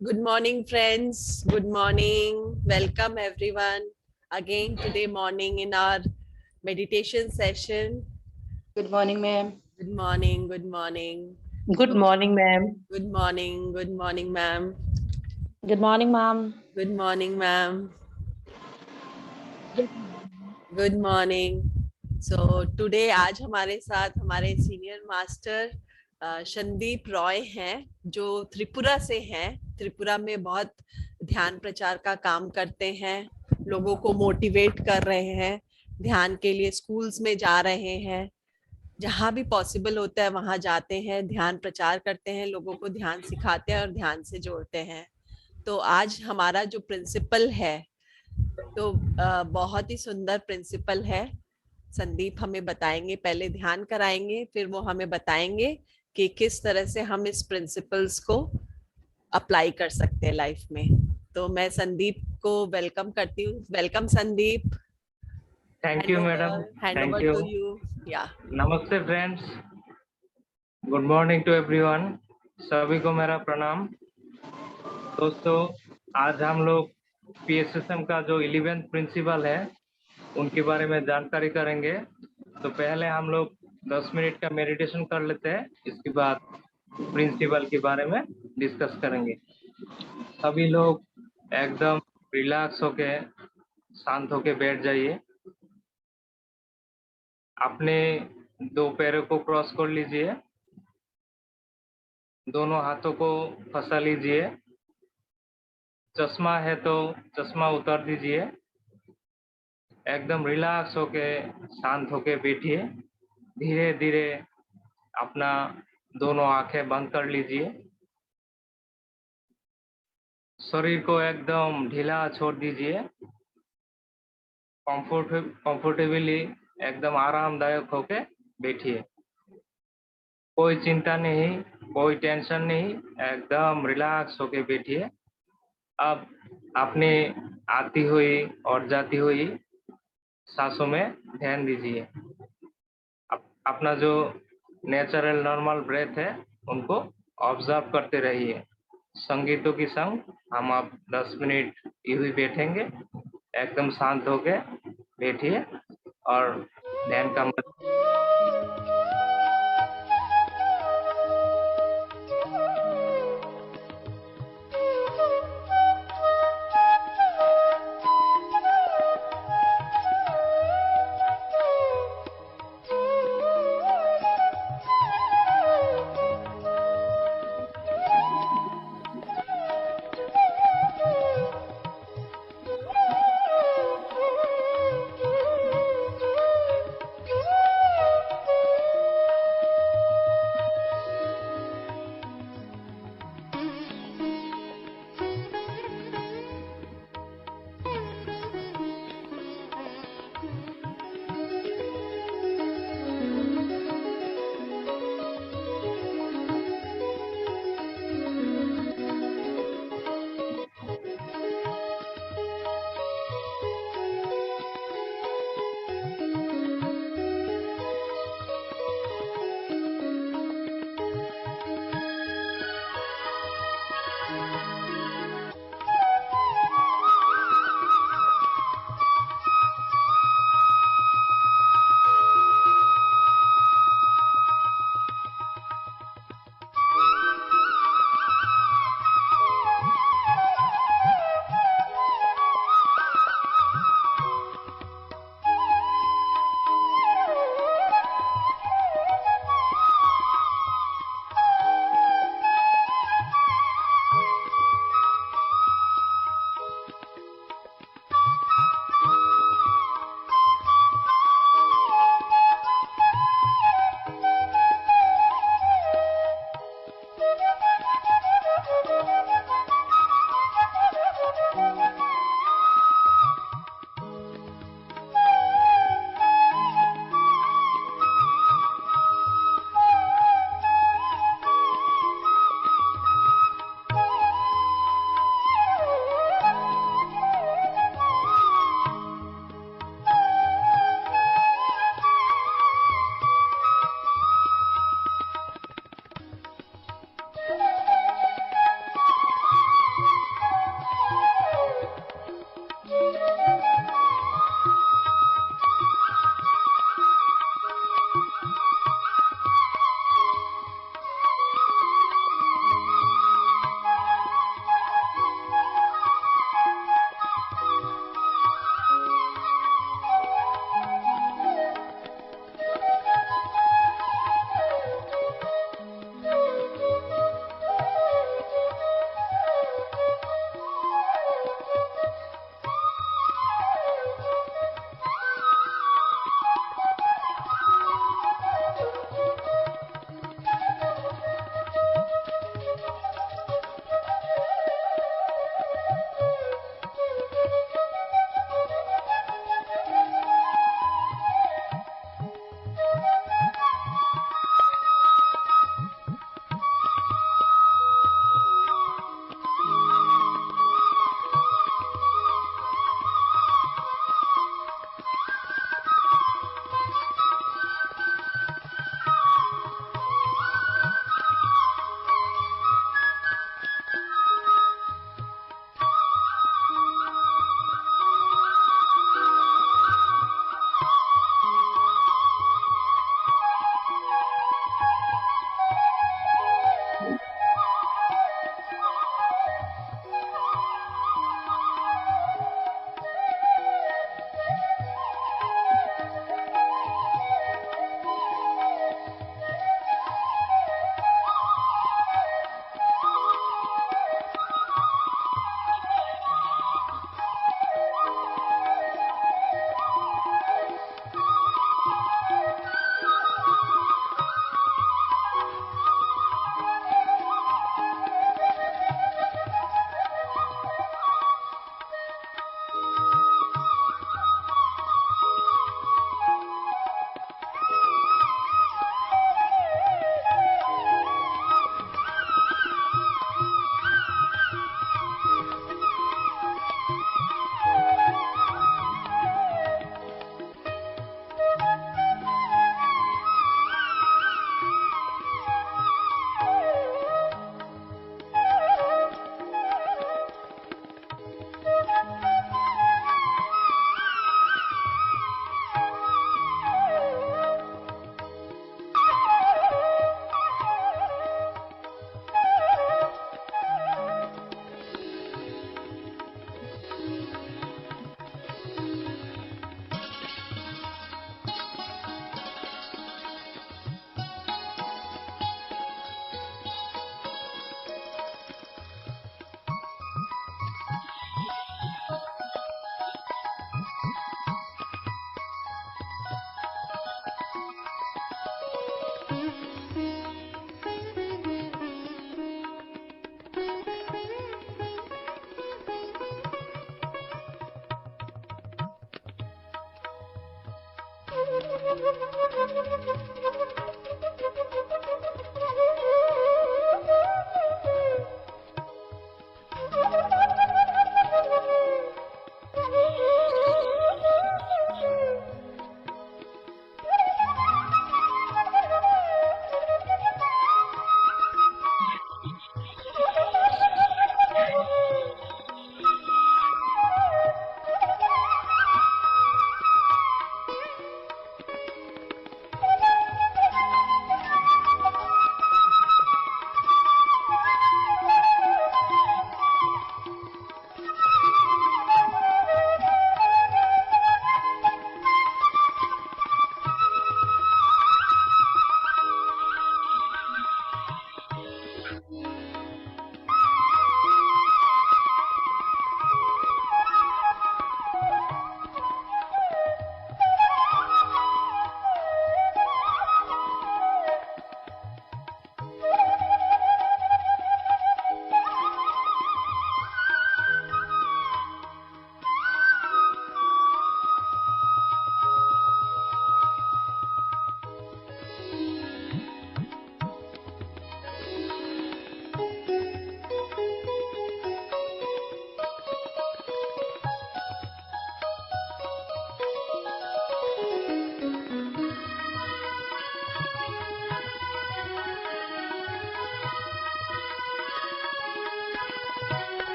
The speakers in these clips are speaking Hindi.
Good morning, friends. Good morning. Welcome, everyone. Again, today morning in our meditation session. Good morning, ma'am. Good morning. Good morning. Good So, morning, ma'am. good morning. Good morning, ma'am. Good morning, ma'am. Good morning, ma'am. Good morning. So, today आज हमारे साथ हमारे सीनियर मास्टर संदीप रॉय हैं जो त्रिपुरा से हैं। त्रिपुरा में बहुत ध्यान प्रचार का काम करते हैं, लोगों को मोटिवेट कर रहे हैं, ध्यान के लिए स्कूल्स में जा रहे हैं, जहां भी पॉसिबल होता है वहां जाते हैं, ध्यान प्रचार करते हैं, लोगों को ध्यान सिखाते हैं और ध्यान से जोड़ते हैं। तो आज हमारा जो प्रिंसिपल है तो बहुत ही सुंदर प्रिंसिपल है। संदीप हमें बताएंगे, पहले ध्यान कराएंगे, फिर वो हमें बताएंगे कि किस तरह से हम इस प्रिंसिपल्स को अप्लाई कर सकते हैं लाइफ में। तो मैं संदीप को वेलकम करती हूँ। Welcome Sandeep. Thank you, madam. Hand Thank over you. To you. या नमस्ते friends. Good morning to everyone. सभी को मेरा प्रणाम. दोस्तों, आज हम लोग पीएसएसएम का जो 11th प्रिंसिपल है उनके बारे में जानकारी करेंगे. तो पहले हम लोग 10 मिनट का मेडिटेशन कर लेते हैं. इसके बाद प्रिंसिपल के बारे में डिस्कस करेंगे. सभी लोग एकदम रिलैक्स होके शांत होके बैठ जाइए. अपने दो पैरों को क्रॉस कर लीजिए. दोनों हाथों को फंसा लीजिए. चश्मा है तो चश्मा उतार दीजिए. एकदम रिलैक्स होके शांत होके बैठिए. धीरे धीरे अपना दोनों आंखें बंद कर लीजिए. शरीर को एकदम ढीला छोड़ दीजिए. कंफर्टेबली एकदम आरामदायक होके बैठिए. कोई चिंता नहीं, कोई टेंशन नहीं, एकदम रिलैक्स होके बैठिए. अब अपने आती हुई और जाती हुई सांसों में ध्यान दीजिए. अपना जो नेचुरल नॉर्मल ब्रेथ है उनको ऑब्जर्व करते रहिए. संगीतों की संग हम अब 10 मिनट यूं ही बैठेंगे. एकदम शांत होके बैठिए और ध्यान का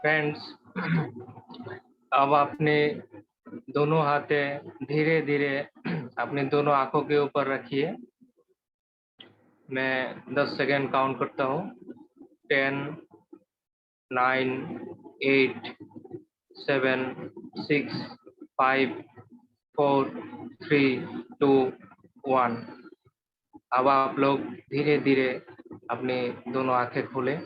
फ्रेंड्स, अब आपने दोनों हाथें धीरे धीरे अपने दोनों आंखों के ऊपर रखिए। मैं 10 सेकेंड काउंट करता हूँ। 10, 9, 8, 7, 6, 5, 4, 3, 2, 1। अब आप लोग धीरे धीरे अपनी दोनों आंखें खोलें।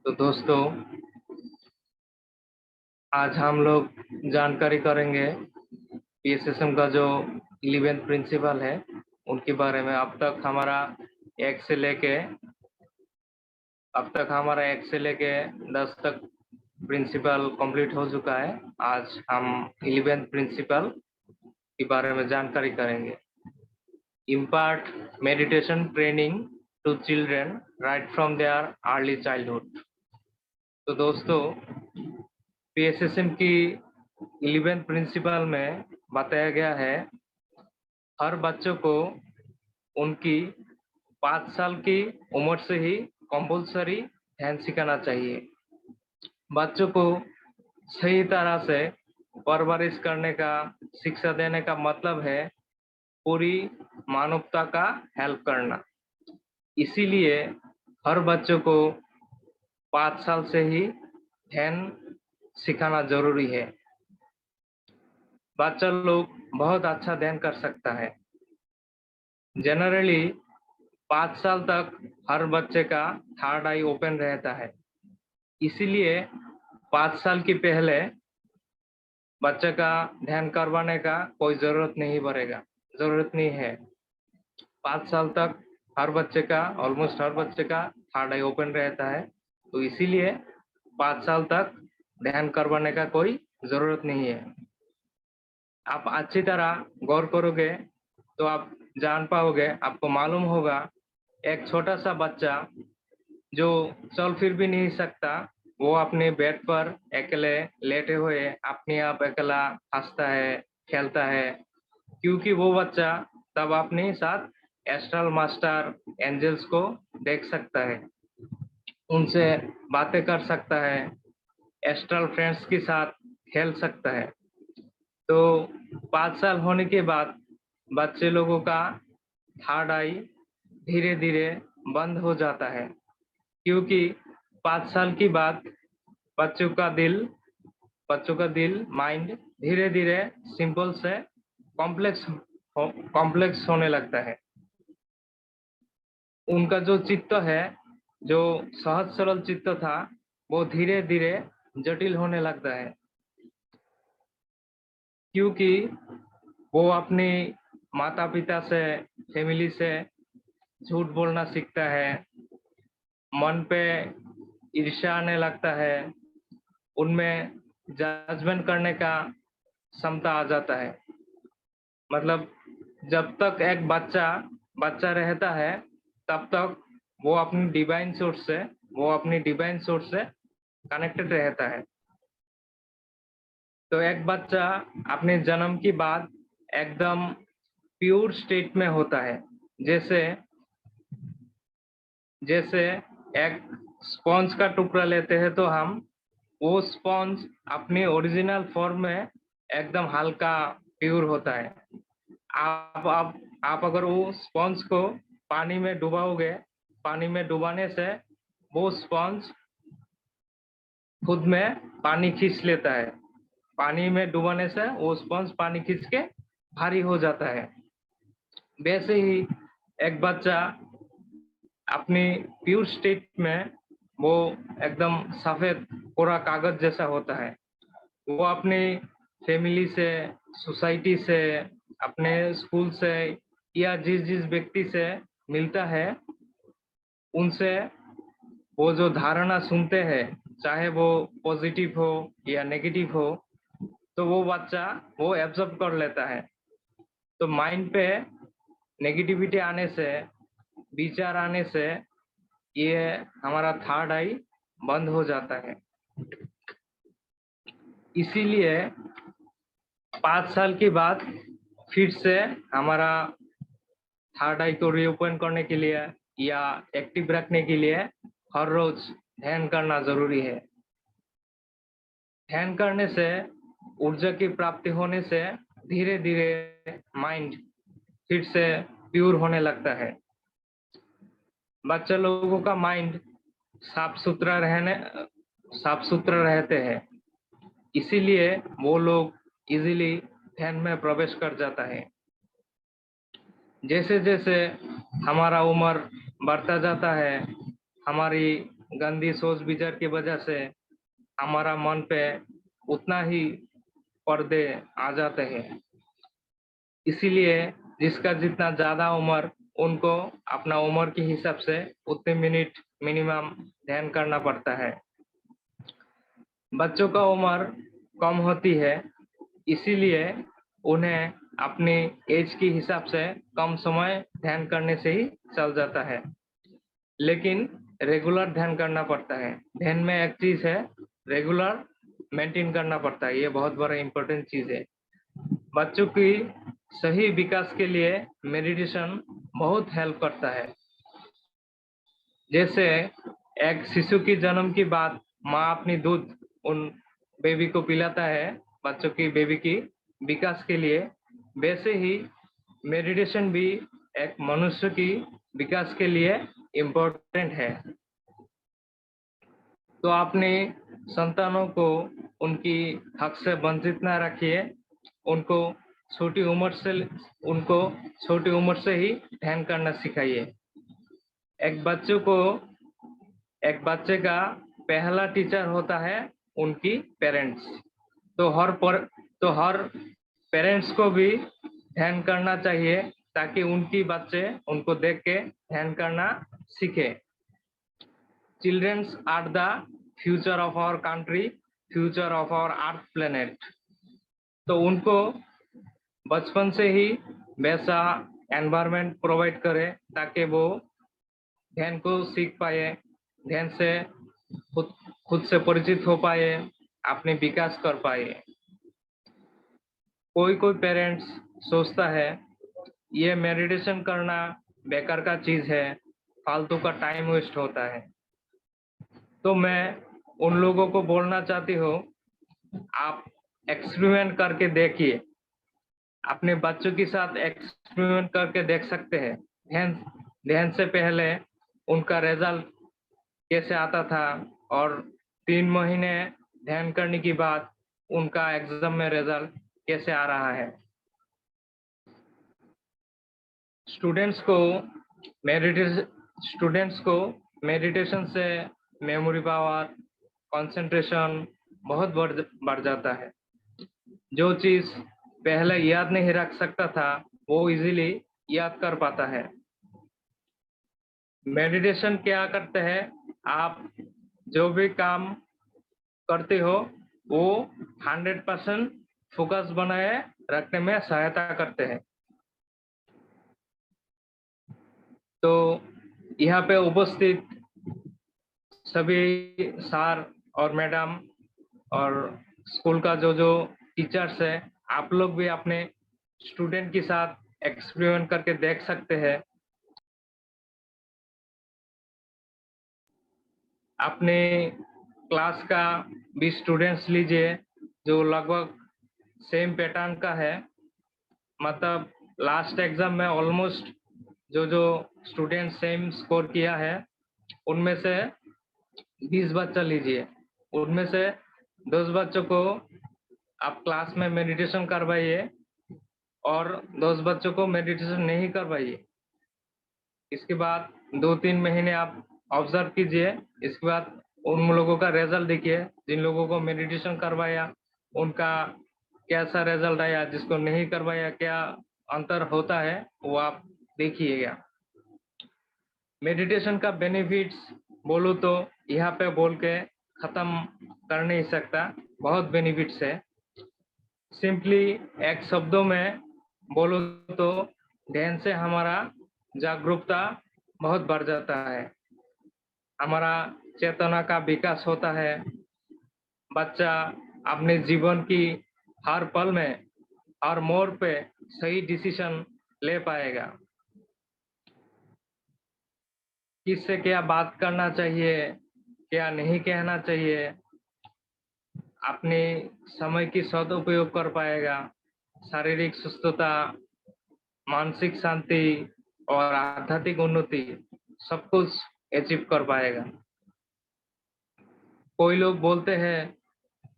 तो दोस्तों, आज हम लोग जानकारी करेंगे PSSM का जो 11th प्रिंसिपल है उनके बारे में। अब तक हमारा 1 से लेके 10 तक प्रिंसिपल कंप्लीट हो चुका है। आज हम 11th प्रिंसिपल के बारे में जानकारी करेंगे। Impart meditation training to children right from their early childhood. तो दोस्तों, PSSM की 11th प्रिंसिपल में बताया गया है, हर बच्चों को उनकी 5 साल की उम्र से ही कंपल्सरी ध्यान सिखाना चाहिए। बच्चों को सही तरह से परवरिश करने का, शिक्षा देने का मतलब है पूरी मानवता का हेल्प करना। इसीलिए हर बच्चों को 5 साल से ही ध्यान सिखाना जरूरी है। बच्चा लोग बहुत अच्छा ध्यान कर सकता है। जनरली 5 साल तक हर बच्चे का थर्ड आई ओपन रहता है। इसीलिए 5 साल की पहले बच्चे का ध्यान करवाने का कोई जरूरत नहीं है। 5 साल तक ऑलमोस्ट हर बच्चे का थर्ड आई ओपन रहता है, तो इसीलिए 5 साल तक ध्यान करवाने का कोई जरूरत नहीं है। आप अच्छी तरह गौर करोगे तो आप जान पाओगे, आपको मालूम होगा, एक छोटा सा बच्चा जो चल फिर भी नहीं सकता, वो अपने बेड पर अकेले लेटे हुए अपने आप अकेला हंसता है, खेलता है, क्योंकि वो बच्चा तब अपने साथ एस्ट्रल मास्टर एंजल्स को देख सकता है, उनसे बातें कर सकता है, एस्ट्रल फ्रेंड्स के साथ खेल सकता है। तो 5 साल होने के बाद बच्चे लोगों का थर्ड आई धीरे धीरे बंद हो जाता है, क्योंकि 5 साल के बाद बच्चों का दिल माइंड धीरे धीरे सिंपल से कॉम्प्लेक्स होने लगता है। उनका जो चित्त है, जो सहज सरल चित्त था, वो धीरे धीरे जटिल होने लगता है, क्योंकि वो अपने माता पिता से, फैमिली से झूठ बोलना सीखता है, मन पे ईर्ष्या आने लगता है, उनमें जजमेंट करने का क्षमता आ जाता है। मतलब जब तक एक बच्चा रहता है, तब तक वो अपनी डिवाइन सोर्स से कनेक्टेड रहता है। तो एक बच्चा अपने जन्म के बाद एकदम प्योर स्टेट में होता है, जैसे एक स्पॉन्ज का टुकड़ा लेते हैं तो हम वो स्पॉन्ज अपने ओरिजिनल फॉर्म में एकदम हल्का प्योर होता है। आप अगर वो स्पॉन्ज को पानी में डुबाओगे, पानी में डुबाने से वो स्पॉन्ज खुद में पानी खींच लेता है, पानी में डुबाने से वो स्पॉन्ज पानी खींच के भारी हो जाता है। वैसे ही एक बच्चा अपनी प्योर स्टेट में वो एकदम सफेद पूरा कागज जैसा होता है। वो अपनी फैमिली से, सोसाइटी से, अपने स्कूल से या जिस व्यक्ति से मिलता है, उनसे वो जो धारणा सुनते हैं, चाहे वो पॉजिटिव हो या नेगेटिव हो, तो वो बच्चा वो एब्जॉर्ब कर लेता है। तो माइंड पे नेगेटिविटी आने से, विचार आने से ये हमारा थर्ड आई बंद हो जाता है। इसीलिए 5 साल के बाद फिर से हमारा थर्ड आई को रीओपन करने के लिए या एक्टिव रखने के लिए हर रोज ध्यान करना जरूरी है। ध्यान करने से, ऊर्जा की प्राप्ति होने से धीरे धीरे माइंड फिर से प्योर होने लगता है। बच्चे लोगों का माइंड साफ सुथरा रहते हैं, इसीलिए वो लोग इजीली ध्यान में प्रवेश कर जाता है। जैसे जैसे हमारा उम्र बढ़ता जाता है, हमारी गंदी सोच विचार की वजह से हमारा मन पे उतना ही पर्दे आ जाते हैं। इसीलिए जिसका जितना ज्यादा उम्र, उनको अपना उम्र के हिसाब से उतने मिनट मिनिमम ध्यान करना पड़ता है। बच्चों का उम्र कम होती है, इसीलिए उन्हें अपनी एज के हिसाब से कम समय ध्यान करने से ही चल जाता है, लेकिन रेगुलर ध्यान करना पड़ता है। ध्यान में एक चीज है रेगुलर मेंटेन करना पड़ता है। ये बहुत बड़ा इम्पोर्टेंट चीज है। बच्चों की सही विकास के लिए मेडिटेशन बहुत हेल्प करता है। जैसे एक शिशु की जन्म के बाद माँ अपनी दूध उन बेबी को पिलाता है बच्चों की बेबी की विकास के लिए, वैसे ही मेडिटेशन भी एक मनुष्य की विकास के लिए इम्पोर्टेंट है। तो अपने संतानों को उनकी हक से वंचित ना रखिए। उनको छोटी उम्र से ही ध्यान करना सिखाइए। एक बच्चे का पहला टीचर होता है उनकी पेरेंट्स। तो हर पेरेंट्स को भी ध्यान करना चाहिए ताकि उनकी बच्चे उनको देख के ध्यान करना सीखे। Children are the future of our country, future of our earth planet. तो उनको बचपन से ही वैसा एनवायरनमेंट प्रोवाइड करें ताकि वो ध्यान को सीख पाए, ध्यान से खुद से परिचित हो पाए, अपने विकास कर पाए। कोई पेरेंट्स सोचता है ये मेडिटेशन करना बेकार का चीज है, फालतू का टाइम वेस्ट होता है। तो मैं उन लोगों को बोलना चाहती हूँ, आप एक्सपेरिमेंट करके देखिए। अपने बच्चों के साथ एक्सपेरिमेंट करके देख सकते हैं। ध्यान से पहले उनका रिजल्ट कैसे आता था और 3 महीने ध्यान करने के बाद उनका एग्जाम में रिजल्ट कैसे आ रहा है। स्टूडेंट्स को मेडिटेशन से मेमोरी पावर, कंसंट्रेशन बहुत बढ़ जाता है। जो चीज पहले याद नहीं रख सकता था वो इजीली याद कर पाता है। मेडिटेशन क्या करते हैं, आप जो भी काम करते हो वो 100% फोकस बनाए रखने में सहायता करते हैं। तो यहाँ पे उपस्थित सभी सर और मैडम और स्कूल का जो टीचर्स है, आप लोग भी अपने स्टूडेंट के साथ एक्सपेरिमेंट करके देख सकते हैं। अपने क्लास का भी स्टूडेंट्स लीजिए जो लगभग सेम पैटर्न का है। मतलब लास्ट एग्जाम में ऑलमोस्ट जो स्टूडेंट सेम स्कोर किया है उनमें से 20 बच्चा लीजिए। उनमें से 10 बच्चों को आप क्लास में मेडिटेशन करवाइए और 10 बच्चों को मेडिटेशन नहीं करवाइए। इसके बाद 2-3 महीने आप ऑब्जर्व कीजिए। इसके बाद उन लोगों का रिजल्ट देखिए। जिन लोगों को मेडिटेशन करवाया उनका कैसा रिजल्ट आया, जिसको नहीं करवाया क्या अंतर होता है वो आप देखिएगा। मेडिटेशन का बेनिफिट्स बोलूं तो यहाँ पे बोल के खत्म कर नहीं सकता, बहुत बेनिफिट्स है। सिंपली एक शब्दों में बोलो तो ध्यान से हमारा जागरूकता बहुत बढ़ जाता है, हमारा चेतना का विकास होता है। बच्चा अपने जीवन की हर पल में हर मोड़ पे सही डिसीजन ले पाएगा। किससे क्या बात करना चाहिए, क्या नहीं कहना चाहिए, अपने समय की सदुपयोग कर पाएगा। शारीरिक सुस्थता, मानसिक शांति और आध्यात्मिक उन्नति सब कुछ अचीव कर पाएगा। कोई लोग बोलते हैं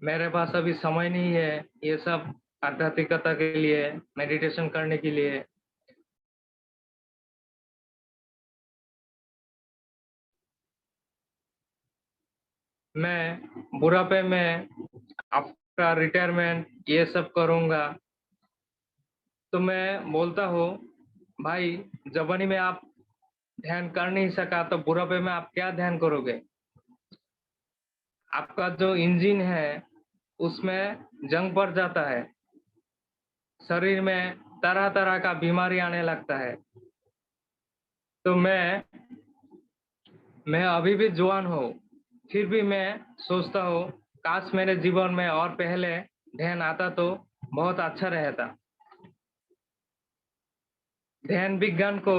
मेरे पास अभी समय नहीं है ये सब आध्यात्मिकता के लिए, मेडिटेशन करने के लिए। मैं बुढ़ापे में आफ्टर रिटायरमेंट ये सब करूंगा। तो मैं बोलता हूँ भाई, जवानी में आप ध्यान कर नहीं सका तो बुढ़ापे में आप क्या ध्यान करोगे। आपका जो इंजन है उसमें जंग पड़ जाता है, शरीर में तरह तरह का बीमारी आने लगता है। तो मैं अभी भी जवान हूँ, फिर भी मैं सोचता हूँ काश मेरे जीवन में और पहले ध्यान आता तो बहुत अच्छा रहता। ध्यान विज्ञान को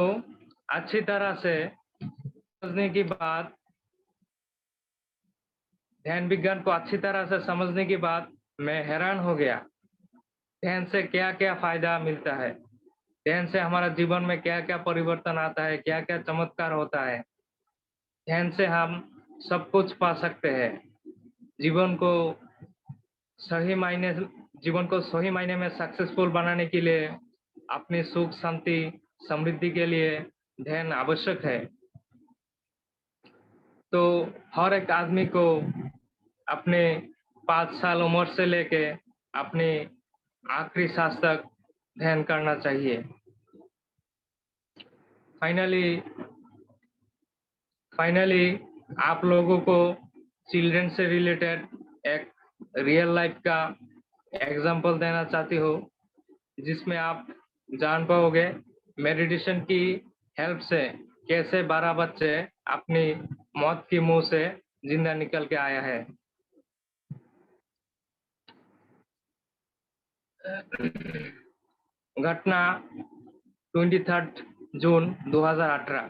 अच्छी तरह से समझने की बाद ध्यान विज्ञान को अच्छी तरह से समझने के बाद मैं हैरान हो गया। ध्यान से क्या क्या फायदा मिलता है, ध्यान से हमारा जीवन में क्या क्या परिवर्तन आता है, क्या क्या चमत्कार होता है। ध्यान से हम सब कुछ पा सकते हैं। जीवन को सही मायने में सक्सेसफुल बनाने के लिए, अपनी सुख शांति समृद्धि के लिए ध्यान आवश्यक है। तो हर एक आदमी को अपने 5 साल उम्र से लेके अपने आखिरी सांस तक ध्यान करना चाहिए। फाइनली आप लोगों को चिल्ड्रन से रिलेटेड एक रियल लाइफ का एग्जांपल देना चाहती हूँ, जिसमें आप जान पाओगे मेडिटेशन की हेल्प से कैसे 12 बच्चे अपनी मौत की मुंह से जिंदा निकल के आया है। घटना 23 जून 2018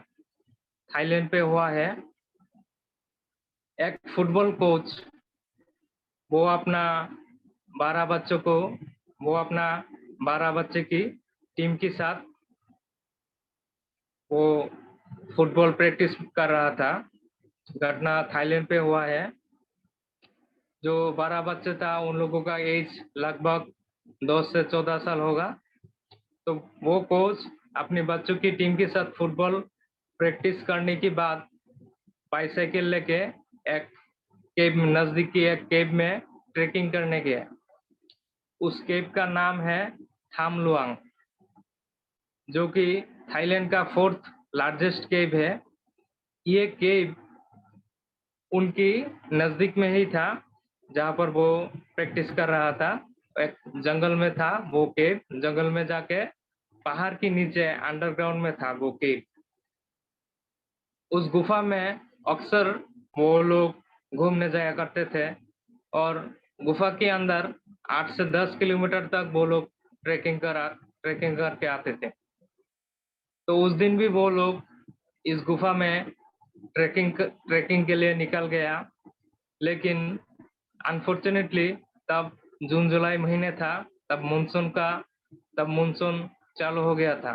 थाईलैंड पे हुआ है। एक फुटबॉल कोच वो अपना 12 बच्चे की टीम के साथ वो फुटबॉल प्रैक्टिस कर रहा था। घटना थाईलैंड पे हुआ है। जो 12 बच्चे था उन लोगों का एज लगभग 10 से 14 साल होगा। तो वो कोच अपने बच्चों की टीम के साथ फुटबॉल प्रैक्टिस करने के बाद बाइसाइकिल लेके एक केव नजदीक की एक केव में ट्रेकिंग करने गया। उस केव का नाम है थाम लुआंग, जो कि थाईलैंड का 4th लार्जेस्ट केव है। ये केव उनकी नजदीक में ही था जहां पर वो प्रैक्टिस कर रहा था। एक जंगल में था वो केव, जंगल में जाके पहाड़ के नीचे अंडरग्राउंड में था वो केव। उस गुफा में अक्सर वो लोग घूमने जाया करते थे और गुफा के अंदर 8 से 10 किलोमीटर तक वो लोग ट्रेकिंग करके आते थे। तो उस दिन भी वो लोग इस गुफा में ट्रेकिंग के लिए निकल गया, लेकिन अनफॉर्चुनेटली तब जून जुलाई महीने था, तब मानसून चालू हो गया था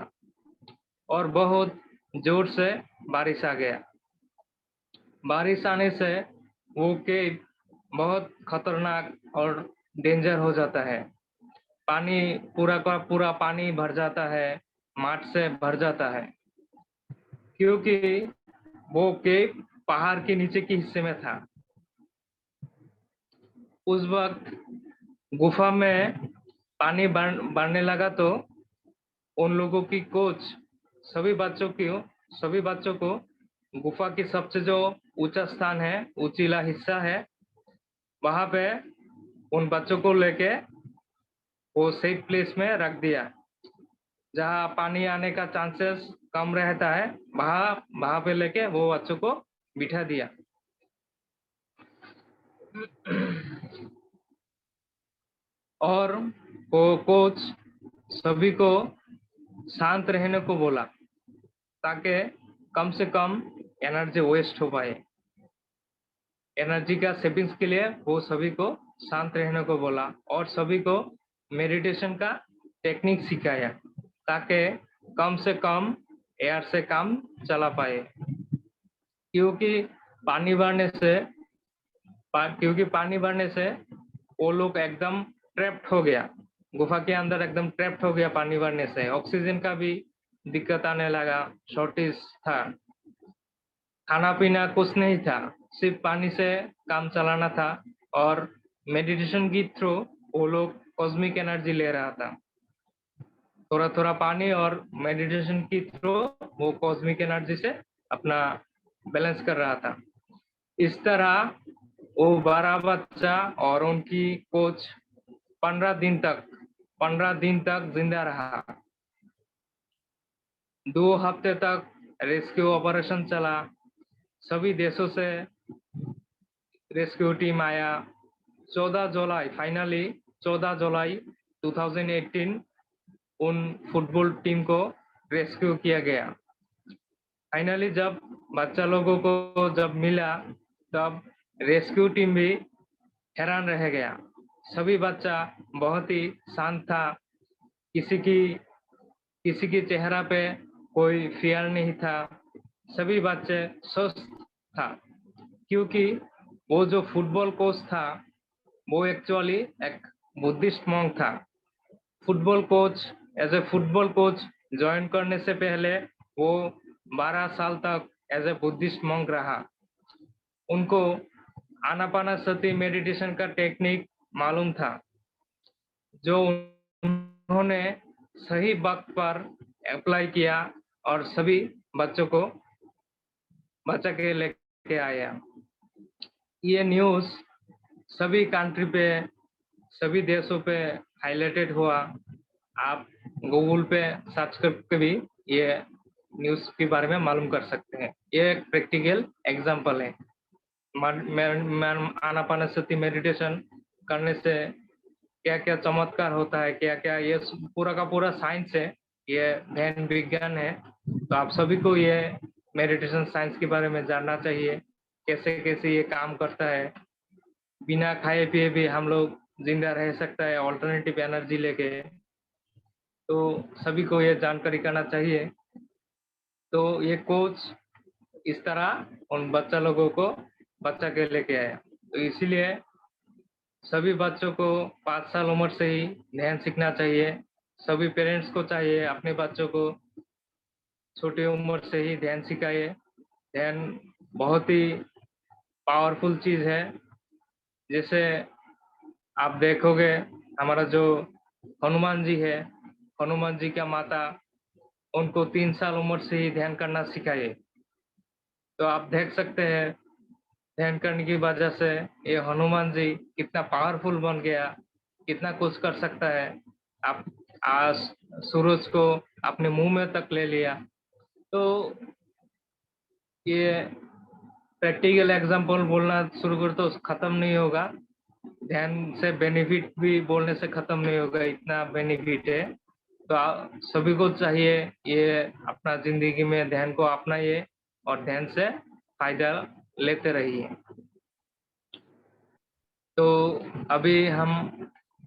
और बहुत जोर से बारिश आ गया। बारिश आने से वो केव बहुत खतरनाक और डेंजर हो जाता है। पानी पूरा का पूरा पानी भर जाता है, माट से भर जाता है, क्योंकि वो केव पहाड़ के नीचे के हिस्से में था। उस वक्त गुफा में पानी बढ़ने लगा तो उन लोगों की कोच सभी बच्चों को गुफा की सबसे जो ऊंचा स्थान है, ऊंचीला हिस्सा है, वहां पे उन बच्चों को लेके वो सेफ प्लेस में रख दिया जहां पानी आने का चांसेस कम रहता है। वहां पे लेके वो बच्चों को बिठा दिया। और वो कोच सभी को शांत रहने को बोला ताकि कम से कम एनर्जी वेस्ट हो पाए। एनर्जी का सेविंग्स के लिए वो सभी को शांत रहने को बोला और सभी को मेडिटेशन का टेक्निक सिखाया ताकि कम से कम एयर से काम चला पाए। क्योंकि पानी बढ़ने से वो लोग एकदम ट्रैप्ड हो गया, गुफा के अंदर एकदम ट्रैप्ड हो गया। पानी बढ़ने से ऑक्सीजन का भी दिक्कत आने लगा, शॉर्टेज था, खाना पीना कुछ नहीं था, सिर्फ पानी से काम चलाना था। और मेडिटेशन के थ्रू वो लोग कॉस्मिक एनर्जी ले रहा था। थोड़ा थोड़ा पानी और मेडिटेशन के थ्रू वो कॉस्मिक एनर्जी से अपना बैलेंस कर रहा था। इस तरह वो 12 बच्चा और उनकी कोच 15 दिन तक जिंदा रहा। 2 हफ्ते तक रेस्क्यू ऑपरेशन चला। सभी देशों से रेस्क्यू टीम आया, 14 जुलाई फाइनली 14 जुलाई 2018 उन फुटबॉल टीम को रेस्क्यू किया गया। फाइनली जब बच्चा लोगों को जब मिला तब रेस्क्यू टीम भी हैरान रह गया। सभी बच्चा बहुत ही शांत था। किसी की चेहरा पे कोई फियर नहीं था। सभी बच्चे स्वस्थ था क्योंकि वो जो फुटबॉल कोच था वो एक्चुअली एक बुद्धिस्ट मॉन्क था। Football coach as a football coach join करने से पहले वो 12 साल तक एज ए बुद्धिस्ट मॉन्क रहा। उनको आनापानासती मेडिटेशन का टेक्निक मालूम था जो उन्होंने सही वक्त पर अप्लाई किया और सभी बच्चों को बचा के लेके आया। ये न्यूज़ सभी कंट्री पे सभी देशों पे हाईलाइटेड हुआ। आप गूगल पे सर्च करके भी ये न्यूज़ के बारे में मालूम कर सकते हैं। ये एक प्रैक्टिकल एग्जांपल है। आनापानसती मेडिटेशन करने से क्या क्या चमत्कार होता है, क्या क्या ये पूरा का पूरा साइंस है, ये ध्यान विज्ञान है। तो आप सभी को ये मेडिटेशन साइंस के बारे में जानना चाहिए, कैसे कैसे ये काम करता है। बिना खाए पिए भी हम लोग जिंदा रह सकता है ऑल्टरनेटिव एनर्जी लेके। तो सभी को ये जानकारी करना चाहिए। तो ये कोच इस तरह उन बच्चा लोगों को बच्चा के लेके आया। तो इसीलिए सभी बच्चों को 5 साल उम्र से ही ध्यान सीखना चाहिए। सभी पेरेंट्स को चाहिए अपने बच्चों को छोटी उम्र से ही ध्यान सिखाइए। ध्यान बहुत ही पावरफुल चीज है। जैसे आप देखोगे हमारा जो हनुमान जी है, हनुमान जी का माता उनको 3 साल उम्र से ही ध्यान करना सिखाइए। तो आप देख सकते हैं ध्यान करने की वजह से ये हनुमान जी कितना पावरफुल बन गया, कितना कुछ कर सकता है। आप आज सूरज को अपने मुंह में तक ले लिया। तो ये प्रैक्टिकल एग्जांपल बोलना शुरू कर तो खत्म नहीं होगा। ध्यान से बेनिफिट भी बोलने से खत्म नहीं होगा, इतना बेनिफिट है। तो सभी को चाहिए ये अपना जिंदगी में ध्यान को अपनाइए और ध्यान से फायदा लेते रहिए। तो अभी हम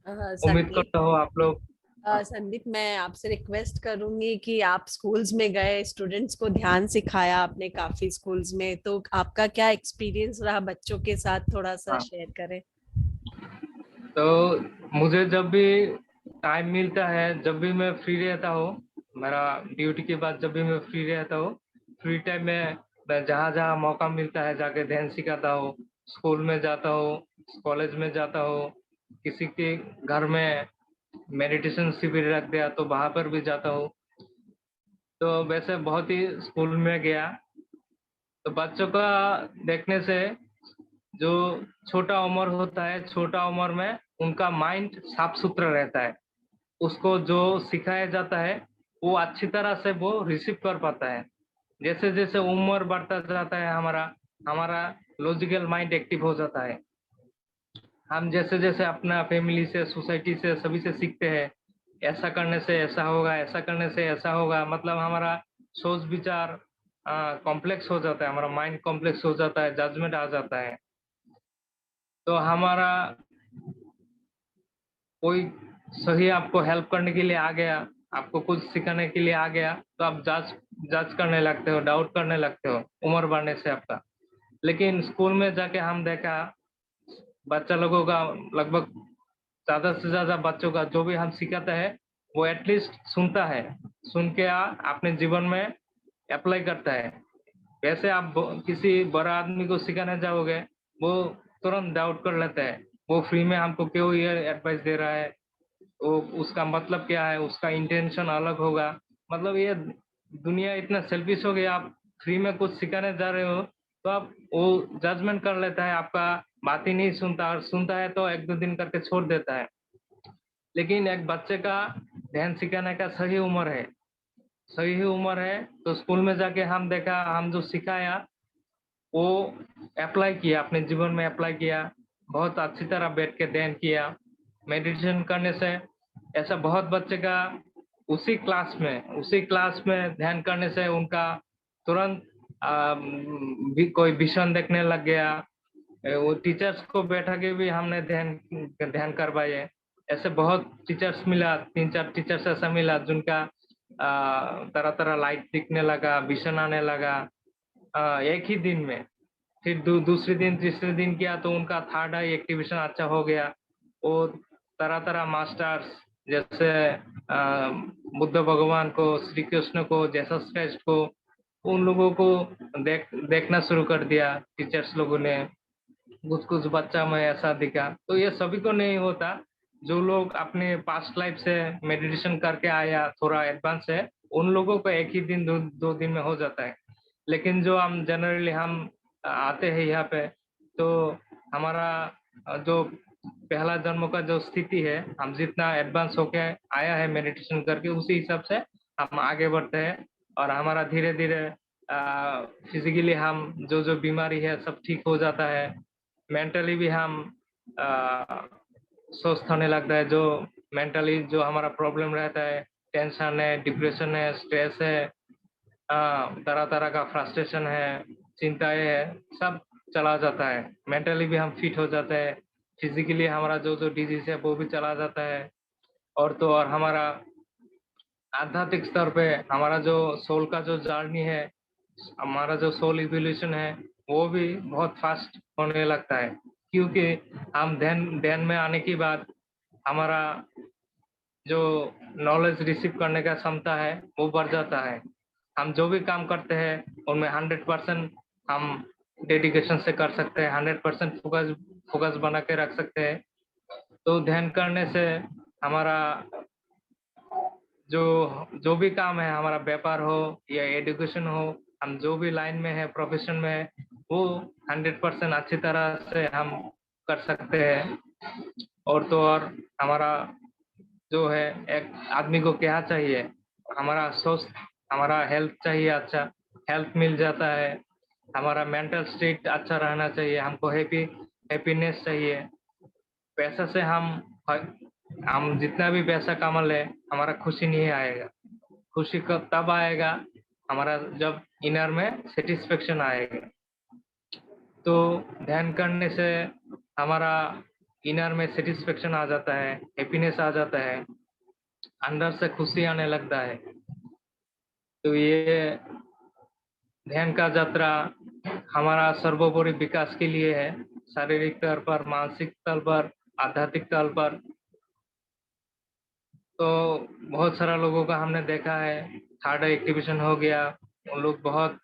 उम्मीद करता हूँ आप लोग संदीप, मैं आपसे रिक्वेस्ट करूंगी कि आप स्कूल्स में गए, स्टूडेंट्स को ध्यान सिखाया आपने काफी स्कूल्स में, तो आपका क्या एक्सपीरियंस रहा बच्चों के साथ, थोड़ा सा शेयर करें। तो मुझे जब भी टाइम मिलता है, जब भी मैं फ्री रहता हूँ, मेरा ड्यूटी के बाद जब भी मैं फ्री रहता हूँ, फ्री टाइम में मैं जहाँ जहाँ मौका मिलता है जाके ध्यान सिखाता हूँ। स्कूल में जाता हूँ, कॉलेज में जाता हूँ, किसी के घर में मेडिटेशन शिविर रख दिया तो वहां पर भी जाता हूँ। तो वैसे बहुत ही स्कूल में गया। तो बच्चों का देखने से जो छोटा उम्र होता है, छोटा उम्र में उनका माइंड साफ सुथरा रहता है। उसको जो सिखाया जाता है वो अच्छी तरह से वो रिसीव कर पाता है। जैसे जैसे उम्र बढ़ता जाता है हमारा लॉजिकल माइंड एक्टिव हो जाता है। हम जैसे जैसे अपना फैमिली से, सोसाइटी से, सभी से सीखते हैं, ऐसा करने से ऐसा होगा, ऐसा करने से ऐसा होगा, मतलब हमारा सोच विचार कॉम्प्लेक्स हो जाता है, हमारा माइंड कॉम्प्लेक्स हो जाता है, जजमेंट आ जाता है। तो हमारा कोई सही आपको हेल्प करने के लिए आ गया, आपको कुछ सिखाने के लिए आ गया, तो आप जज करने लगते हो, डाउट करने लगते हो उम्र बढ़ने से आपका। लेकिन स्कूल में जाके हम देखा बच्चा लोगों का लगभग ज्यादा से ज्यादा बच्चों का जो भी हम सिखाते हैं वो एटलीस्ट सुनता है, सुन के अपने जीवन में अप्लाई करता है। वैसे आप किसी बड़ा आदमी को सिखाने जाओगे वो तुरंत डाउट कर लेता है, वो फ्री में हमको क्यों ये एडवाइस दे रहा है, वो उसका मतलब क्या है, उसका इंटेंशन अलग होगा। मतलब ये दुनिया इतना सेल्फिश हो गया, आप फ्री में कुछ सिखाने जा रहे हो तो आप वो जजमेंट कर लेता है, आपका बात ही नहीं सुनता, और सुनता है तो 1-2 दिन करके छोड़ देता है। लेकिन एक बच्चे का ध्यान सिखाने का सही उम्र है, सही उम्र है। तो स्कूल में जाके हम देखा, हम जो सिखाया वो अप्लाई किया, अपने जीवन में अप्लाई किया। बहुत अच्छी तरह बैठ के ध्यान किया। मेडिटेशन करने से ऐसा बहुत बच्चे का उसी क्लास में ध्यान करने से उनका तुरंत भी कोई विजन देखने लग गया। वो टीचर्स को बैठा के भी हमने ध्यान ध्यान करवाए। ऐसे बहुत टीचर्स मिला, 3-4 टीचर्स ऐसा मिला जिनका तरह तरह लाइट दिखने लगा, विजन आने लगा एक ही दिन में। फिर दूसरे दिन तीसरे दिन किया तो उनका थर्ड आई एक्टिवेशन अच्छा हो गया। वो तरह तरह मास्टर्स जैसे बुद्ध भगवान को, श्री कृष्ण को, जीसस क्राइस्ट को, उन लोगों को देखना शुरू कर दिया टीचर्स लोगों ने। कुछ कुछ बच्चा में ऐसा दिखा। तो ये सभी को नहीं होता। जो लोग अपने पास्ट लाइफ से मेडिटेशन करके आया, थोड़ा एडवांस है, उन लोगों को एक ही दिन 2 दिन में हो जाता है। लेकिन जो हम जनरली हम आते हैं यहाँ पे, तो हमारा जो पहला जन्म का जो स्थिति है, हम जितना एडवांस होके आया है मेडिटेशन करके, उसी हिसाब से हम आगे बढ़ते हैं और हमारा धीरे धीरे फिजिकली हम जो बीमारी है सब ठीक हो जाता है। मेंटली भी हम स्वस्थ होने लगता है। जो मेंटली जो हमारा प्रॉब्लम रहता है, टेंशन है, डिप्रेशन है, स्ट्रेस है, तरह तरह का फ्रस्ट्रेशन है, चिंताएं है, सब चला जाता है। मेंटली भी हम फिट हो जाते हैं। फिजिकली हमारा जो डिजीज है वो भी चला जाता है। और तो और हमारा आध्यात्मिक स्तर पे हमारा जो सोल का जो जर्नी है, हमारा जो सोल इवोल्यूशन है, वो भी बहुत फास्ट होने लगता है। क्योंकि हम ध्यान में आने के बाद हमारा जो नॉलेज रिसीव करने का क्षमता है वो बढ़ जाता है। हम जो भी काम करते हैं उनमें 100% हम डेडिकेशन से कर सकते हैं, 100% फोकस बना के रख सकते हैं। तो ध्यान करने से हमारा जो भी काम है, हमारा व्यापार हो या एजुकेशन हो, हम जो भी लाइन में है, प्रोफेशन में है, वो 100% अच्छी तरह से हम कर सकते हैं। और तो और हमारा जो है, एक आदमी को क्या चाहिए, हमारा स्वस्थ, हमारा हेल्थ चाहिए, अच्छा हेल्थ मिल जाता है। हमारा मेंटल स्टेट अच्छा रहना चाहिए, हमको हैप्पीनेस चाहिए। पैसा से हम जितना भी पैसा कमा ले, हमारा खुशी नहीं आएगा। खुशी कब तब आएगा, हमारा जब इनर में सेटिस्फेक्शन आएगा। तो ध्यान करने से हमारा इनर में सेटिस्फेक्शन आ जाता है, हैप्पीनेस आ जाता है, अंदर से खुशी आने लगता है। तो ये ध्यान का यात्रा हमारा सर्वोपरि विकास के लिए है, शारीरिक तौर पर, मानसिक तौर पर, आध्यात्मिक तौर पर। तो बहुत सारा लोगों का हमने देखा है, थर्ड एक्टिवेशन हो गया, उन लोग बहुत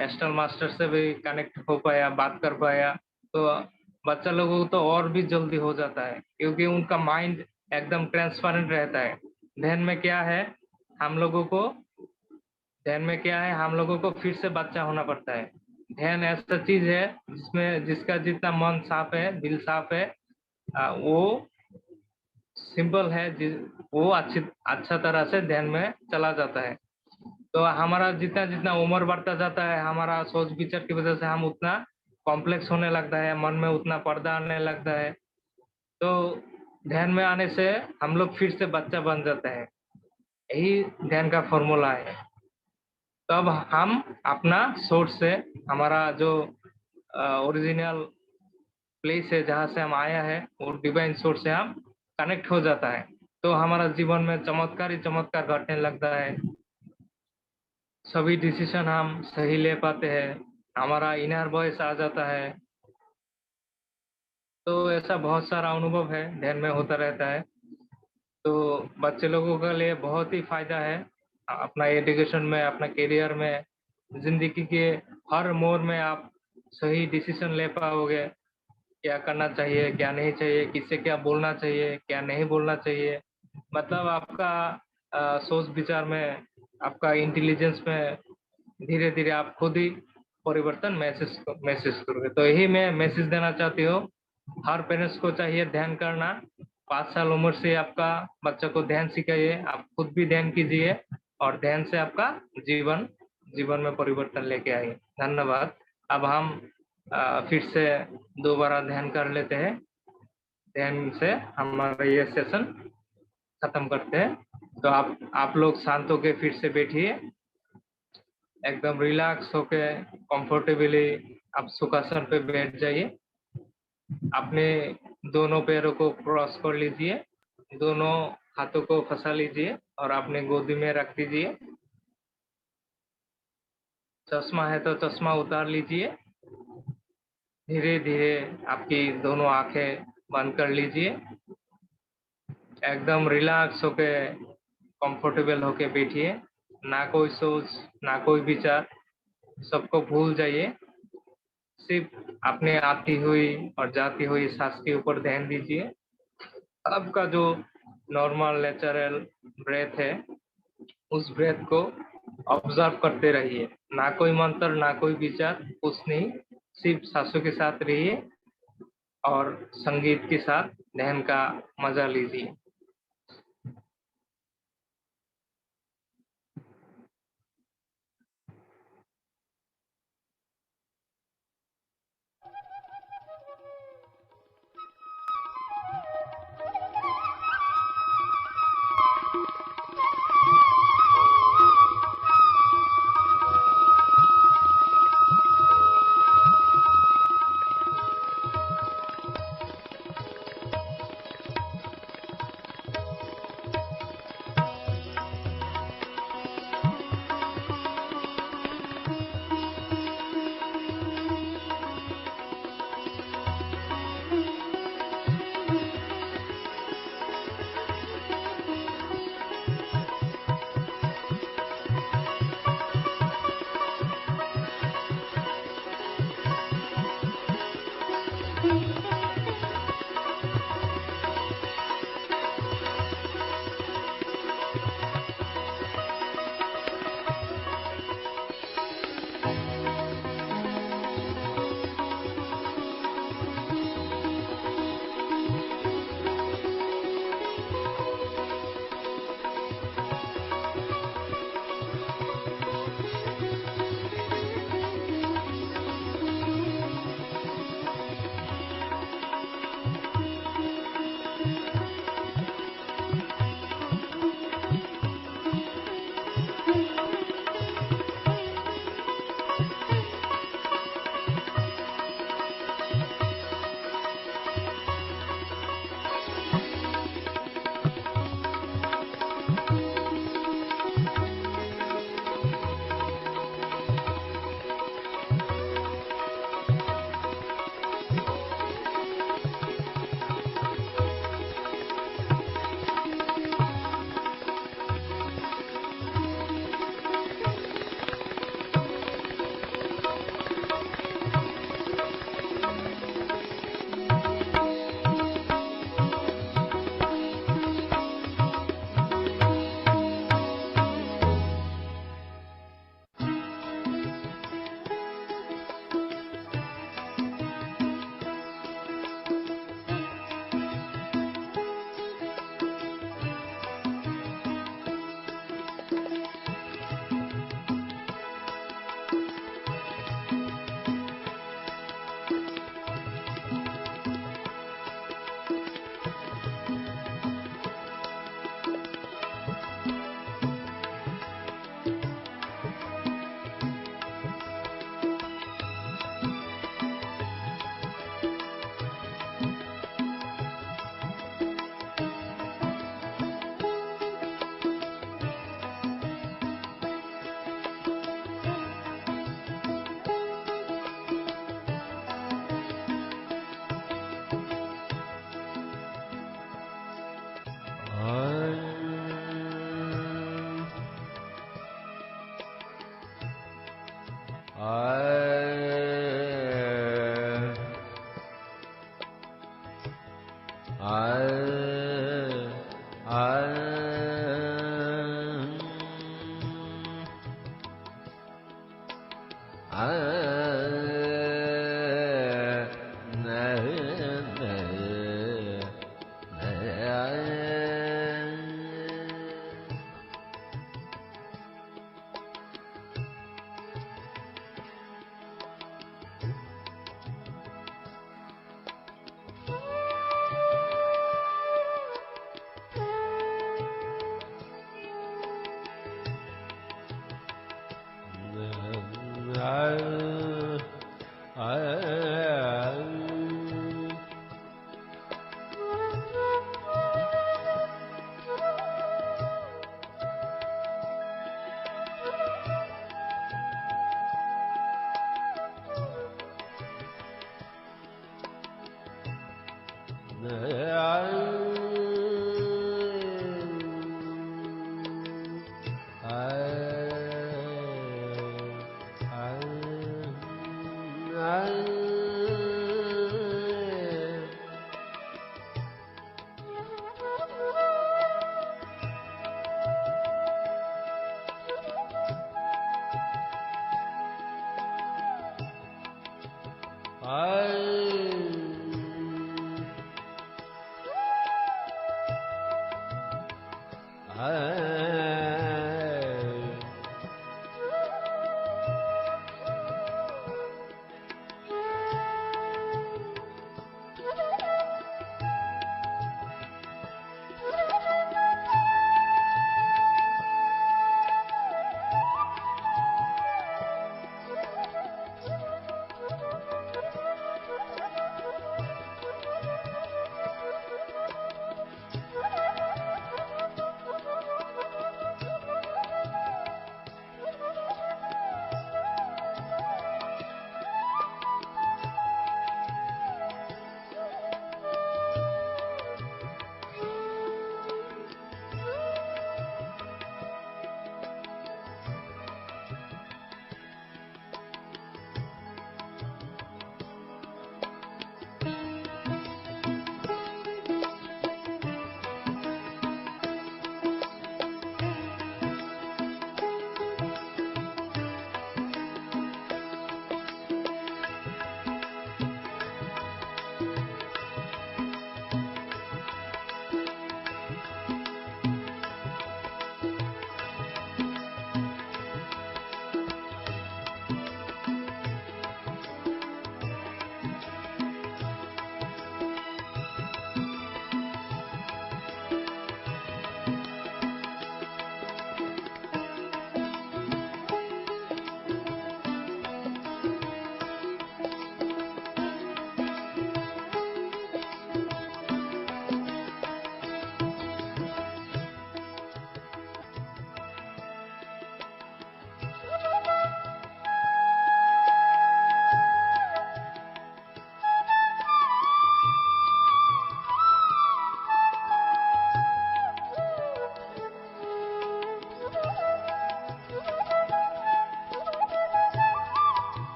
एस्ट्रल मास्टर से भी कनेक्ट हो पाया, बात कर पाया। तो बच्चा लोगों को तो और भी जल्दी हो जाता है, क्योंकि उनका माइंड एकदम ट्रांसपेरेंट रहता है। ध्यान में क्या है, हम लोगों को फिर से बच्चा होना पड़ता है। ध्यान ऐसा चीज है जिसका जितना मन साफ है, दिल साफ है, वो सिंपल है, वो अच्छा तरह से ध्यान में चला जाता है। तो हमारा जितना जितना उम्र बढ़ता जाता है, हमारा सोच विचार की वजह से हम उतना कॉम्प्लेक्स होने लगता है, मन में उतना पर्दा आने लगता है। तो ध्यान में आने से हम लोग फिर से बच्चा बन जाते हैं। यही ध्यान का फॉर्मूला है। तब हम अपना सोर्स से, हमारा जो ओरिजिनल प्लेस है जहाँ से हम आया है, वो डिवाइन सोर्स से हम कनेक्ट हो जाता है। तो हमारा जीवन में चमत्कार ही चमत्कार घटने लगता है। सभी डिसीजन हम सही ले पाते हैं, हमारा इनर वॉइस आ जाता है। तो ऐसा बहुत सारा अनुभव है, ध्यान में होता रहता है। तो बच्चे लोगों के लिए बहुत ही फायदा है, अपना एजुकेशन में, अपना करियर में, जिंदगी के हर मोड़ में आप सही डिसीजन ले पाओगे। क्या करना चाहिए, क्या नहीं चाहिए, किससे क्या बोलना चाहिए, क्या नहीं बोलना चाहिए। मतलब आपका सोच विचार में, आपका इंटेलिजेंस में धीरे धीरे आप खुद ही परिवर्तन महसूस करोगे। तो यही मैं मैसेज देना चाहती हूँ, हर पेरेंट्स को चाहिए ध्यान करना। 5 साल उम्र से आपका बच्चों को ध्यान सिखाइए, आप खुद भी ध्यान कीजिए, और ध्यान से आपका जीवन में परिवर्तन लेके आइए। धन्यवाद। अब हम फिर से दोबारा ध्यान कर लेते हैं। ध्यान से हमारा ये सेशन खत्म करते हैं। तो आप लोग शांत होके फिर से बैठिए, एकदम रिलैक्स होके कंफर्टेबली आप सुखासन पे बैठ जाइए। अपने दोनों पैरों को क्रॉस कर लीजिए, दोनों हाथों को फंसा लीजिए और अपने गोदी में रख दीजिए। चश्मा है तो चश्मा उतार लीजिए। धीरे धीरे आपकी दोनों आंखें बंद कर लीजिए। एकदम रिलैक्स होके कंफर्टेबल होके बैठिए। ना कोई सोच, ना कोई विचार, सबको भूल जाइए। सिर्फ अपने आती हुई और जाती हुई सांस के ऊपर ध्यान दीजिए। आपका जो नॉर्मल नेचुरल ब्रेथ है, उस ब्रेथ को ऑब्जर्व करते रहिए। ना कोई मंत्र, ना कोई विचार, कुछ नहीं, सिर्फ सांसों के साथ रहिए और संगीत के साथ ध्यान का मजा लीजिए।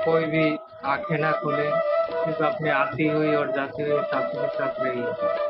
कोई भी आंखें ना खोले, सिर्फ अपने आती हुई और जाती हुई सांसों के साथ रहिए।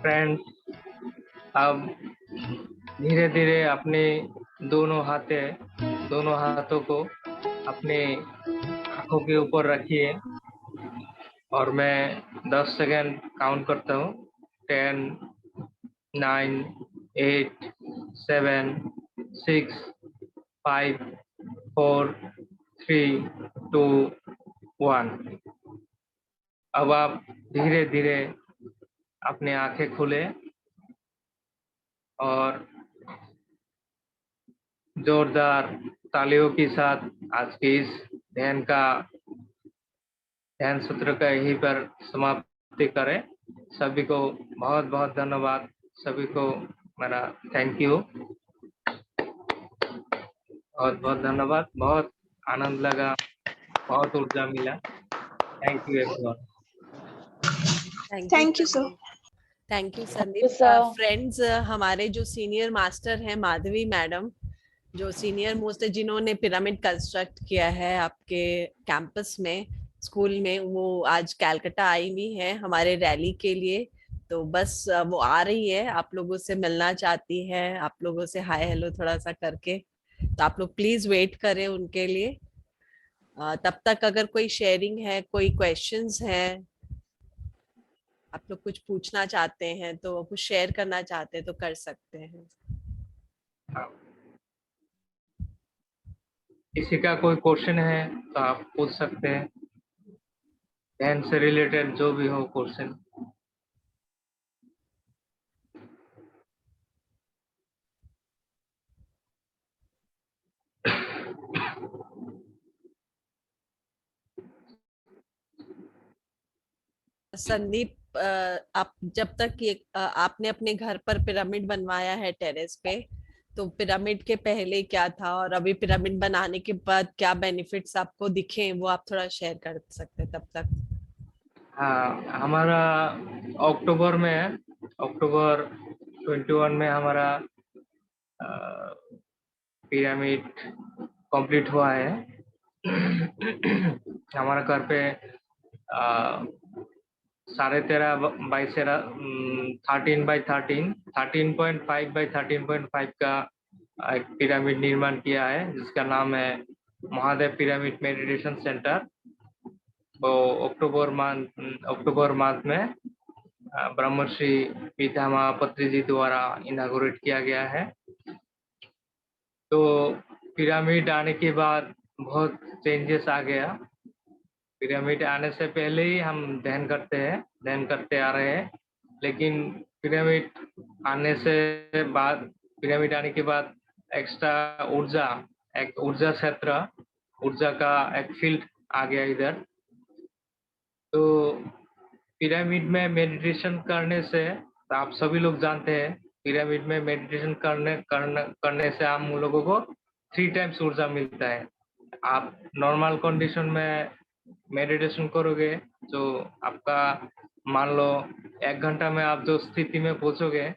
फ्रेंड्स, अब धीरे धीरे अपने दोनों हाथों को अपने आंखों के ऊपर रखिए और मैं 10 सेकेंड काउंट करता हूँ। 10, 9, 8, 7, 6, 5, 4, 3, 2, 1। अब आप धीरे धीरे अपने आंखें खोले और जोरदार तालियों के साथ आज के इस ध्यान सत्र का यहीं पर समाप्ति करें। सभी को बहुत बहुत धन्यवाद, सभी को मेरा थैंक यू, बहुत बहुत धन्यवाद। बहुत आनंद लगा, बहुत ऊर्जा मिला। Thank you everyone. Thank you sir. Thank you Yes, Sandeep. sir. Friends, हमारे जो सीनियर मास्टर हैं माधवी मैडम, जो सीनियर मोस्ट है, जिन्होंने पिरामिड कंस्ट्रक्ट किया है आपके कैंपस में, स्कूल में, वो आज कैलकाटा आई हुई है हमारे रैली के लिए। तो बस वो आ रही है, आप लोगों से मिलना चाहती है, आप लोगों से हाय हेलो थोड़ा सा करके। तो आप लोग प्लीज वेट करें उनके लिए। तब तक अगर कोई शेयरिंग है, कोई क्वेश्चंस हैं, आप लोग कुछ पूछना चाहते हैं तो कुछ शेयर करना चाहते हैं तो कर सकते हैं। किसी का कोई क्वेश्चन है तो आप पूछ सकते हैं, ध्यान से रिलेटेड जो भी हो क्वेश्चन। संदीप, आप जब तक ये आपने अपने घर पर पिरामिड बनवाया है टेरेस पे, तो पिरामिड के पहले क्या था और अभी पिरामिड बनाने के बाद क्या बेनिफिट्स आपको दिखे, वो आप थोड़ा शेयर कर सकते हैं तब तक। हाँ, हमारा अक्टूबर 21 में हमारा पिरामिड कंप्लीट हुआ है हमारा घर पे 13.5 13.5 by 13.5 का एक पिरामिड निर्माण किया है, जिसका नाम है महादेव पिरामिड मेडिटेशन सेंटर। तो अक्टूबर माह में ब्रह्मश्री पितामह पत्री जी द्वारा इनागोरेट किया गया है। तो पिरामिड आने के बाद बहुत चेंजेस आ गया। पिरामिड आने से पहले ही हम ध्यान करते आ रहे हैं, लेकिन पिरामिड आने के बाद एक्स्ट्रा एक ऊर्जा क्षेत्र, ऊर्जा का एक फील्ड आ गया इधर। तो पिरामिड में मेडिटेशन करने से, तो आप सभी लोग जानते हैं, पिरामिड में मेडिटेशन करने से हम लोगों को 3 टाइम्स ऊर्जा मिलता है। आप नॉर्मल कंडीशन में मेडिटेशन करोगे तो आपका, मान लो 1 घंटा में आप जो स्थिति में पहुंचोगे,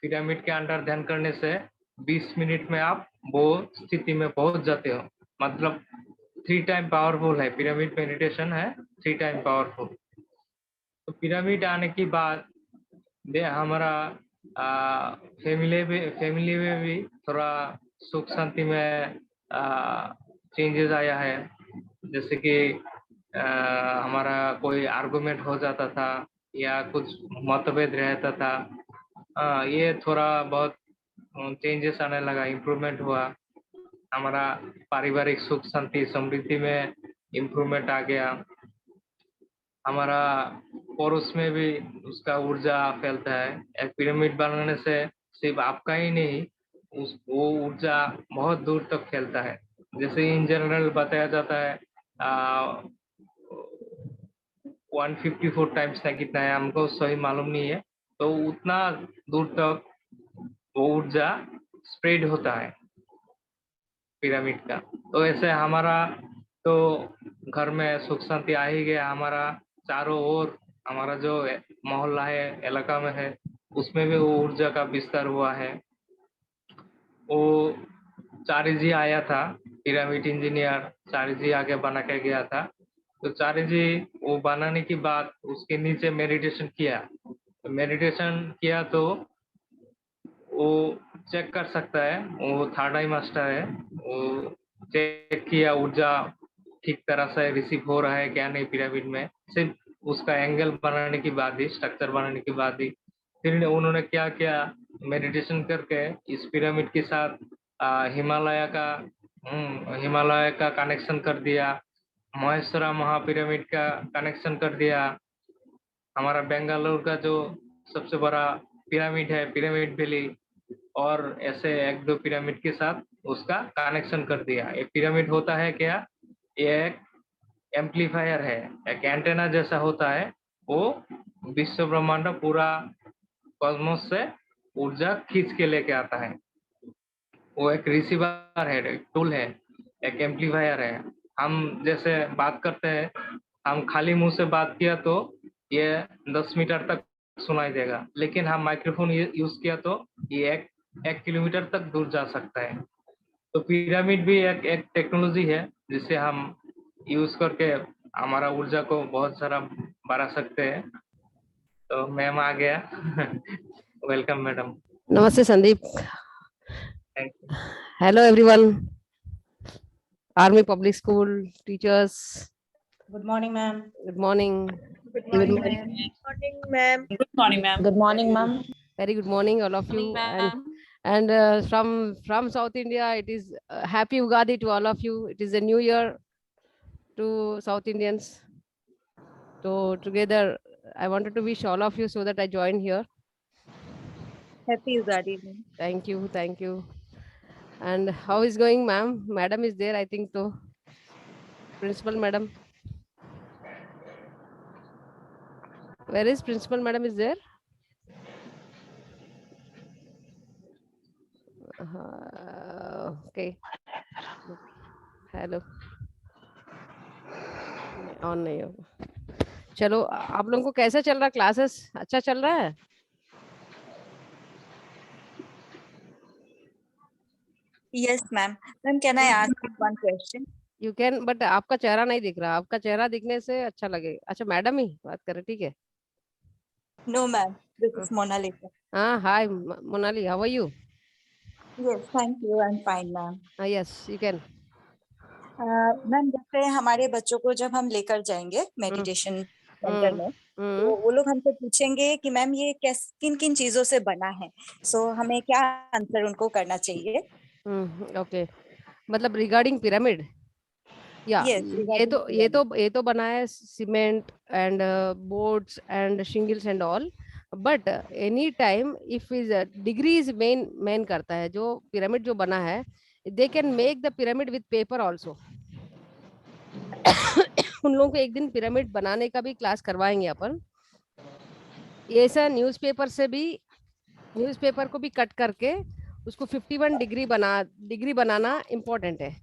पिरामिड के अंदर ध्यान करने से 20 मिनट में आप वो स्थिति में पहुंच जाते हो। मतलब 3 टाइम पावरफुल है, पिरामिड मेडिटेशन है 3 टाइम पावरफुल। तो पिरामिड आने के बाद हमारा फैमिली में भी थोड़ा सुख शांति में चेंजेस आया है। जैसे कि हमारा कोई आर्गुमेंट हो जाता था या कुछ मतभेद रहता था, ये थोड़ा बहुत चेंजेस आने लगा, इम्प्रूवमेंट हुआ। हमारा पारिवारिक सुख शांति समृद्धि में इम्प्रूवमेंट आ गया। हमारा पड़ोस में भी उसका ऊर्जा फैलता है। एक पिरामिड बनाने से सिर्फ आपका ही नहीं, वो ऊर्जा बहुत दूर तक फैलता है। जैसे इन जनरल बताया जाता है 154 टाइम्स है, कितना है हमको सही मालूम नहीं है। तो उतना दूर तक वो ऊर्जा स्प्रेड होता है पिरामिड का। तो ऐसे हमारा तो घर में सुख शांति आ ही गया। हमारा चारों ओर हमारा जो मोहल्ला है, इलाका में है, उसमें भी वो ऊर्जा का विस्तार हुआ है। वो चारी जी आया था, पिरामिड इंजीनियर चारी जी आके बना के गया था। तो चारी जी वो बनाने के बाद उसके नीचे मेडिटेशन किया तो वो चेक कर सकता है, वो थर्ड आई मास्टर है, वो चेक किया ऊर्जा ठीक तरह से रिसीव हो रहा है क्या नहीं पिरामिड में, सिर्फ उसका एंगल बनाने के बाद ही, स्ट्रक्चर बनाने के बाद ही। फिर उन्होंने क्या किया, मेडिटेशन करके इस पिरामिड के साथ हिमालय का कनेक्शन कर दिया, महेश्वरा महापिरामिड का कनेक्शन कर दिया। हमारा बेंगलुरु का जो सबसे बड़ा पिरामिड है, पिरामिड वैली, और ऐसे 1-2 पिरामिड के साथ उसका कनेक्शन कर दिया। एक पिरामिड होता है क्या, ये एक एम्पलीफायर है, एक एंटेना जैसा होता है। वो विश्व ब्रह्मांड पूरा कॉस्मोस से ऊर्जा खींच के लेके आता है। वो एक रिसीवर है, एक टूल है, एक एम्पलीफायर है। हम जैसे बात करते हैं, हम खाली मुंह से बात किया तो ये 10 मीटर तक सुनाई देगा, लेकिन हम माइक्रोफोन यूज किया तो ये 1 किलोमीटर तक दूर जा सकता है। तो पिरामिड भी एक टेक्नोलॉजी है जिसे हम यूज करके हमारा ऊर्जा को बहुत सारा बढ़ा सकते हैं। तो मैम आ गया। Welcome madam. Namaste, Sandeep. Thank you. Hello, everyone. Army Public School teachers. Good morning, ma'am. Good morning. Good morning, ma'am. Good morning, ma'am. Good morning, ma'am. Very good morning, all of you. And from South India, it is happy Ugadi to all of you. It is a new year to South Indians. So together, I wanted to wish all of you so that I joined here. Happy Ugadi. Thank you, thank you. And how is going, ma'am? Madam is there, I think so. Principal madam. Where is principal madam is there? Okay. Hello. On नहीं होगा। चलो, आप लोगों को कैसा चल रहा है? क्लासेस अच्छा चल रहा है? Yes, ma'am. Ma'am, can I ask you one question? You can, but आपका चेहरा नहीं दिख रहा, आपका चेहरा दिखने से अच्छा लगेगा। अच्छा मैडम ही बात करें, ठीक है। No, ma'am. This is Mona Lisa. हाँ, hi Monali, how are you? Yes, thank you. I'm fine, ma'am. Yes you can. Ma'am, जैसे हमारे बच्चों को जब हम लेकर जाएंगे मेडिटेशन सेंटर में, तो वो लोग हमसे पूछेंगे कि मैम ये किन किन चीजों से बना है, सो हमें क्या आंसर उनको करना चाहिए? ओके, मतलब रिगार्डिंग पिरामिड, या Yes, regarding pyramid. ये तो बना है cement and boards and shingles and all, but any time if is degree is main करता है। जो पिरामिड जो बना है, they can make the pyramid with paper also. उन लोगों को एक दिन पिरामिड बनाने का भी क्लास करवाएंगे अपन। ऐसा न्यूज़पेपर को भी कट करके उसको 51 डिग्री बनाना इम्पोर्टेंट है।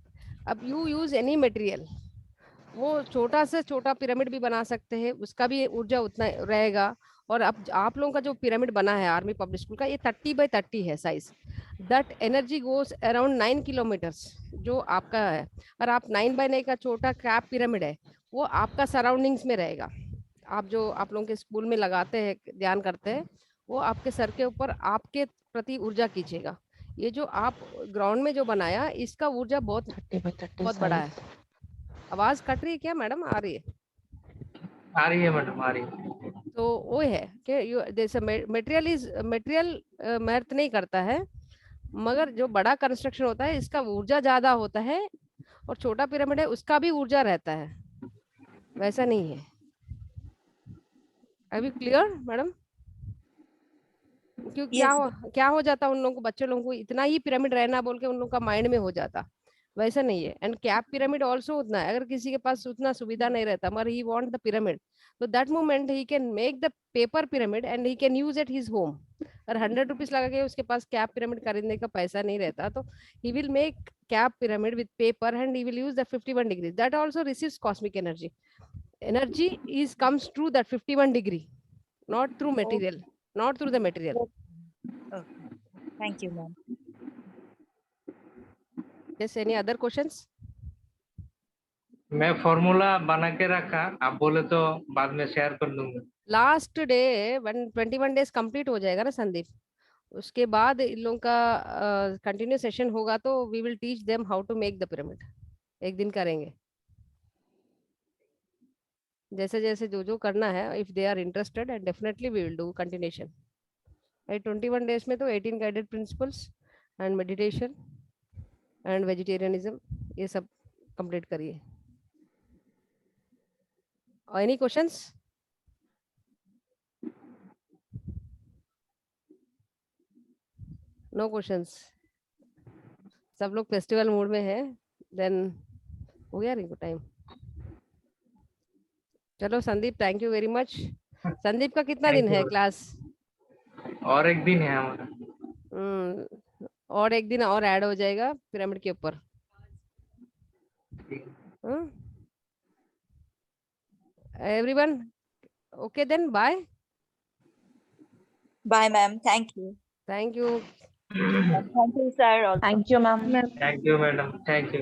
अब यू यूज एनी मटेरियल, वो छोटा से छोटा पिरामिड भी बना सकते हैं, उसका भी ऊर्जा उतना रहेगा। और अब आप लोगों का जो पिरामिड बना है आर्मी पब्लिक स्कूल का, ये 30 by 30 है size. That energy goes around 9 kilometres जो आपका है। और आप 9 by 9 का छोटा कैप पिरामिड है, वो आपका सराउंडिंग्स में रहेगा। आप जो आप लोगों के स्कूल में लगाते हैं, ध्यान करते हैं, वो आपके सर के ऊपर आपके प्रति ऊर्जा कीजिएगा। ये जो आप ग्राउंड में जो बनाया, इसका ऊर्जा बहुत बड़ा है। आवाज कट रही है क्या मैडम? आ रही है? आ रही है मैडम, आ रही है। तो वो है कि जैसे मटेरियल महत्व नहीं करता है, मगर जो बड़ा कंस्ट्रक्शन होता है इसका ऊर्जा ज्यादा होता है, और छोटा पिरामिड है उसका भी ऊर्जा रहता है, वैसा नहीं है। अभी क्लियर मैडम? क्यों क्या हो जाता उन लोगों को, बच्चे लोगों को इतना ही पिरामिड रहना बोल के उन लोगों का माइंड में हो जाता, वैसा नहीं है। एंड कैप पिरामिड ऑल्सो उतना है, अगर किसी के पास उतना सुविधा नहीं रहता मगर ही वांट द पिरामिड, तो that moment he can make the paper pyramid and he can use at his home. और 100 रुपीज लगा के उसके पास कैप पिरामिड खरीदने का पैसा नहीं रहता, तो he will make cap pyramid with paper and he will use the 51 degree. That also receives cosmic energy. Energy is comes through that 51 degree, not through material, not through the material. Okay. Thank you, ma'am. Yes, any other questions? मैं फॉर्मूला बना के रखा, आप बोले तो बाद में शेयर कर दूंगा। लास्ट डे 21 डेज कंप्लीट हो जाएगा ना संदीप, उसके बाद इन लोगों का कंटिन्यू सेशन होगा, तो we will teach them how to make the pyramid. एक दिन करेंगे, जैसे जैसे जो करना है, if they are interested, and definitely we will do continuation. 21 days में तो 18 guided principles and meditation and vegetarianism, ये सब कंप्लीट करिए। Any questions? नो क्वेश्चंस, सब लोग फेस्टिवल मूड में है। देन हो गया रिंकू टाइम। चलो Sandeep, thank you very much. Sandeep का कितना दिन है क्लास? और एक दिन है हमारा। और एक दिन और ऐड हो जाएगा पिरामिड के ऊपर। Everyone okay then, bye. Bye, ma'am. Thank you. Thank you. Thank you, sir. Also. Thank you, ma'am. Thank you madam, thank you.